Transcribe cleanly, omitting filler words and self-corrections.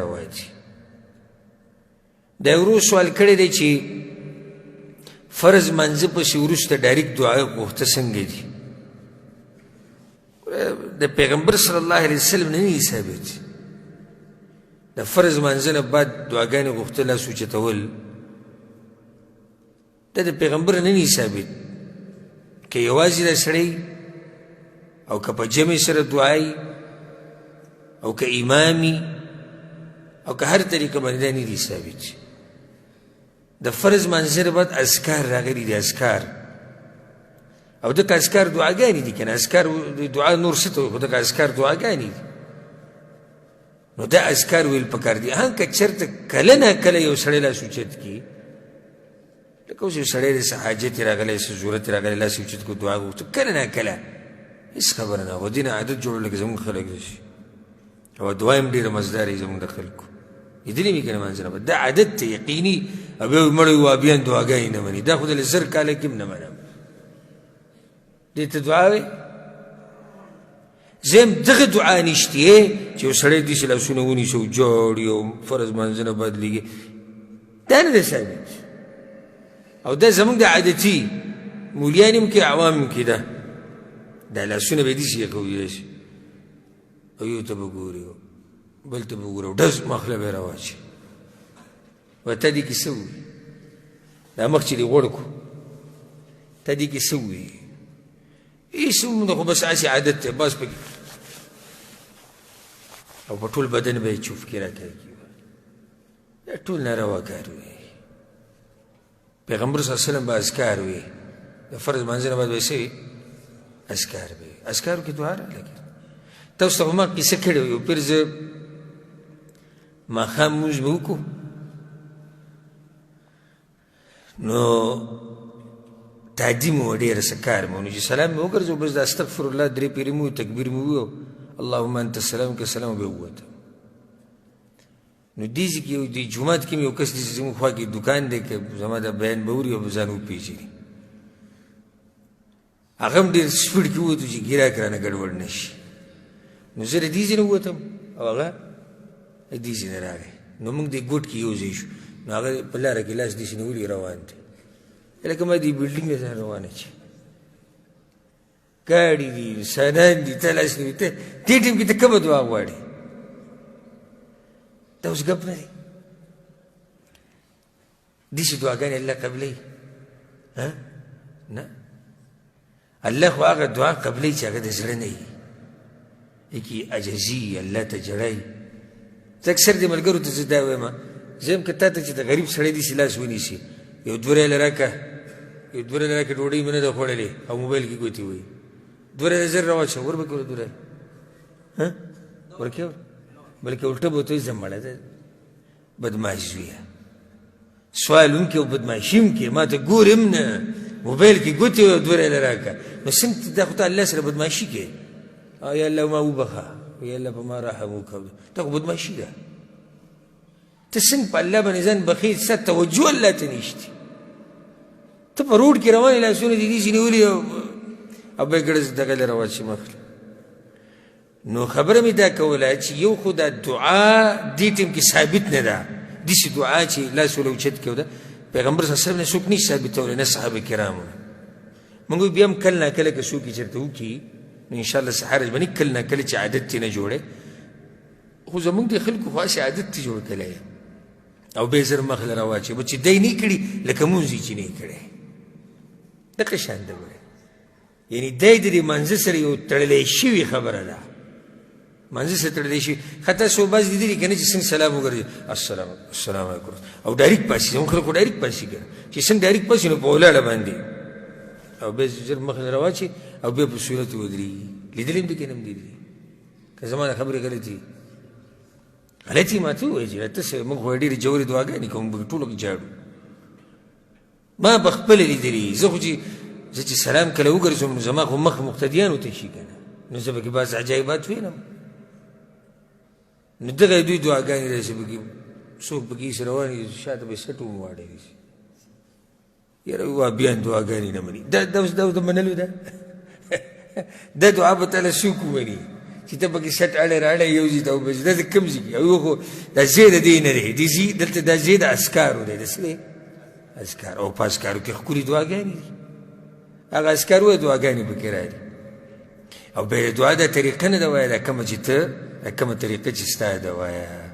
روایت دي. دا ورو سوال کړی دی چې فرض منځه پسې وروسته ډایرکټ دعا غوښته څنګه دي؟ د پیغمبر صلی الله علیه وسلم نه دي ثابت. د فرض منځه نه بعد دعاګانې غوښتل لاس اوچتول دا د پیغمبر نه دي ثابت. که یوازې دا سړی او که په جمع سره دعایي او که امامي او که هر طریقه باندې دا نه دي ثابت. د فرض منځه بعد اذکار راغلي دي، اذکار او دغه اذکار دعاګانې دي که نه؟ اذکار دعا نور څه ته وایي، خو دغه اذکار دعاګانې دي. نو دا اذکار ویل پکار دي. هغه که چېرته کله نه کله یو سړی لاس اوچت کړي، لکه اوس یو سړی د څه حاجت یې راغلی، څه ضرورت یې راغلی، لاس یې اوچت کړو دعا وغوښته، کله نه کله هېڅ خبره نه. خو دې نه عادت جوړ لکه زموږ خلک شي، او دعا هم ډېره مزدار وي زموږ د خلکو. لیدلي مې که نه منځ نه دا عادت ته یقیني. او بیا مړی وابیان دعاګانې نه مني، دا خو د زر کاله کې هم نه منم. دې ته دعا وایي. زم دغه دعا نشته چې یو سړی داسې لاسونه ونیسي او جاړي او فرض منځونه بدلېږي، دا نه ده ثابت. او دا زموږ د عادتي مولیان هم کې عوام هم کې ده، دا لاسونه به یې داسې یې کوي داسې، او یو ته به ګوري بل ته به ګوري او ډز مخله به یې راواچي. و ته دې کې څه ووایي؟ دا مخ چې دې غوړ کړو ته دې کې څه ووایي؟ هېڅ هم نه، خو بس هسې عادت دی بس پکې، او په ټول بدن به یې چوفکې راکاږي. دا ټول ناروا کار وي. پیغمبر صلی الله علیه وسلم به اذکار وي، د فرض منځه نه بعد به یې څه وي؟ اذکار به وي. اذکارو کې دعا راغلې. تاسو ته خو ما کیسه کړې وه، یو پیر زه ماښام لمونځ به وکړو، نو تعدیم و ډېره څه کار مو نو چې سلام مې وګرځو، بس د استغفر الله 3 پیرې مو تکبیر مې وویو، اللهم انت السلام که سلام به ووتم. نو دې ځای کې یو د جومات کې مې یو کس داسې زموږ خوا کې دوکان دی، که زما دا بیان به اوري او به ځان وپېژني، هغه هم ډېر سپیډ کې ووتو چې ګیراک رانه ګډوډ نه شي. نو زه د دې ځای نه ووتم او هغه د دې ځای نه راغی. نو موږ د ګوټ کې یو ځای شو، نو هغه په لاره کې لاس داسې نیولي روان دی، لکه ما دې بلډینګ نه ځان روانه چې ګاډي دي انسانان دي، ته لاس نیولي. ته دې ټیم کې ته کومه دعا غواړې؟ دا اوس ګپ نه دی. داسې دعاګانې الله قبلوي؟ نه، الله خو هغه دعا قبلوي چې هغه د زړه نه وي، یکي عجزي الله ته جړی. زه اکثر دې ملګرو ته زه دا وایم، زه یم که تا ته چې د غریب سړی داسې لاس ونیسي، یو 2 ریاله راکړه، یو 2 ریاله راکړه، ډوډۍ مې نه ده خوړلې او موبایل کې ګوتې وایي، 2 ریاله زر راواچوه، ور به کړو 2 ریاله ورکې، بلکې الټه به ورته وایي زه مړه ده بدماش زویه، سوال هم کې او بدماشي هم کې، ما ته ګورم نه، موبایل کې ګوتې وایي 2 ریاله راکړه. نو څنګه دا خو ته الله سره بدماشي کوې؟ یا الله ما وبخه، یا الله په ما رحم وکړه، دا خو بدماشي ده. ته څنګه په الله باندې ځان بخیل، ستا توجه الله ته نشته. ته په روډ کې روان یې، لاسونه دې داسې نیولي او بیا ګړز دغه له راواچي مخله. نو خبره مې دا کوله چې یو خو دا دعا دې ټیم کې ثابت نه ده، داسې دعا چې لاس ول اوچت کړو ده پیغمبر صلی الله علیه وسلم نه څوک نشي ثابتولی، نه صحابه کرامو. موږ بیا هم کله ناکله که څوک یې چېرته وکړي نو انشاءالله څه حرج به نه، کله ناکله چې عادت یې نه جوړی، خو زموږ د خلکو خو هسې عادت یې جوړ کړی او بیا زر مخ له راواچوي، چې دی نه یې کړي لکه مونځ یې چې نه یې کړی، دغه شان ده. یعنې دی د دې منځه سره یو تړلی شوې خبره ده، منځه سره تړلی شوي. حتی څو بعض لیدلي که نه چې څنګه سلام وګرځي، السلام علیکم، او ډایرکټ پاسي، زموږ خلک خو ډایرکټ پاسي که نه، چې څنګه ډایرکټ پاسي نو په ولاړه باندې او بیا زر مخ له راواچي او بیا په صورت ودرېږي. لیدلي هم دي که نه هم لیدلي؟ که زما نه خبرې غلطي غلطي ما ته ووایي چې ته موږ خو ډېرې جوړې دعاګانې کوو، موږ ټولو کې جاړو. ما په خپله لیدلي، زه خو چې سلام کله وګرځم نو زما خو مخ مقتدیانو ته شي که نه، نو زه پکې بعض عجایبات وینم. نو دغه دوی دعاګانې داسې پکې څوک پکې ایسې روان وي، شاته به یې سټ ومواړی داسې، یاره وابیان دعاګانې نه مني. دا اوس د منلو ده؟ دا دعا به تعالی څوک ومني چې ته پکې سټ اړې راړې یو ځای ته وبهځې دا د کوم ځای کې یو خو دا ځای د دې نه دی دلته دا ځای د اسکارو دی د څه دی اسکار او په اسکارو کې ښکلې دعاګانې دي هغه اسکار وایي دعاګانې پکې راځي او بیا د دعا دا طریقه نه ده وایه دا کومه چې ته دا کومه طریقه چې ستا ده وایه